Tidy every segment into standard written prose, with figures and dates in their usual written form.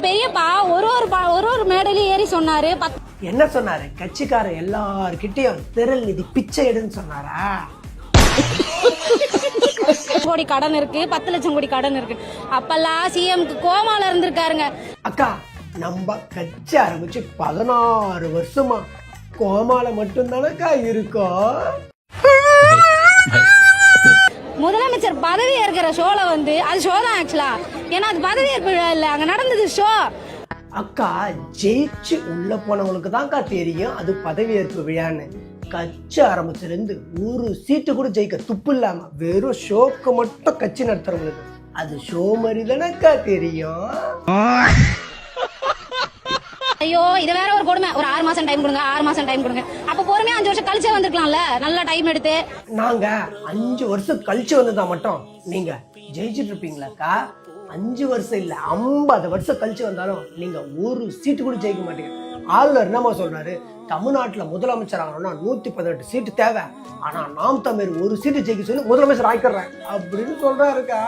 பெரியப்பா ஒரு மேடையில ஏறி சொன்னாரு. என்ன சொன்னாரு? கட்சிக்கார எல்லார்கிட்டயும் திரள் நிதி பிச்சை எடுன்னு சொன்னாரா? கோடி கடன் இருக்கு, 10 லட்சம் கோடி கடன் இருக்கு. அப்பெல்லாம் சிஎம்க்கு கோமால இருந்திருக்காருங்க. அக்கா, நம்ம கட்சி ஆரம்பிச்சு 16 வருஷமா கோமால மட்டும்தானக்கா இருக்கோம். முதலமைச்சர் பதவி ஏற்கிற ஷோல அது ஷோ தான் ஆக்சுவலா. ஏன்னா அது பதவி ஏற்பு இல்ல, அங்க நடந்தது ஷோ. அக்கா, ஜெயிச்சு உள்ள போனவங்களுக்கு தான்க்கா தெரியும் அது பதவி ஏற்பு விழான்னு. கட்சி ஆரம்பிச்சிருந்து ஒரு சீட்டு கூட ஜெயிக்க துப்பு இல்லாம வெறும் ஷோக்கு மட்டும் கட்சி நடத்துறவங்களுக்கு அது ஷோ மாதிரி தானக்கா தெரியும். ஐயோ, இது வேற ஒரு கொடுமை. ஒரு 6 மாசம் டைம் கொடுங்க, 6 மாசம் டைம் கொடுங்க. அப்ப பொறுமையா 5 வருஷம் கழிச்சே வந்திருக்கலாம்ல, நல்லா டைம் எடுத்து. நாங்க 5 வருஷம் கழிச்சு வந்ததா மட்டும் நீங்க ஜெயிச்சுட்டு இருப்பீங்களாக்கா? 5 வருஷம் இல்ல, 50 வருஷம் கழிச்சு வந்தாலும் நீங்க ஒரு சீட்டு கூட ஜெயிக்க மாட்டீங்க. ஆளுநர் என்னமா சொல்றாரு? தமிழ்நாட்டுல முதலமைச்சர் ஆகணும்னா 118 சீட்டு தேவை, ஆனா நாம் தமிழ் ஒரு சீட்டு ஜெயிக்க சொல்லி முதலமைச்சர் ஆக்கிடுறேன் அப்படின்னு சொல்றாருக்கா.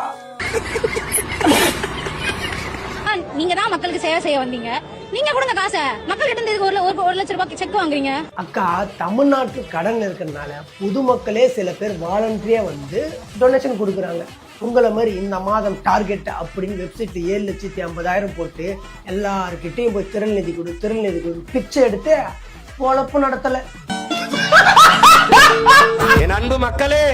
நீங்க தான் மக்களுக்கு சேவை செய்ய வந்தீங்க, நீங்க கொடுங்க காசை. மக்கள் கிட்ட இருந்து ஒரு லட்சம் ரூபாய்க்கு செக் வாங்குறீங்க. அக்கா, தமிழ்நாட்டு கடன் இருக்கிறதுனால பொதுமக்களே சில பேர் வாலண்டரியா டொனேஷன் கொடுக்குறாங்க. உங்களை மாதிரி இந்த மாதம் டார்கெட் அப்படின்னு வெப்சைட்ல 7,50,000 போட்டு எல்லாருக்கிட்டையும் போய் திரள் நிதி கொடு பிச்சை எடுத்து பொழப்பு நடத்தல. என் அன்பு மக்களே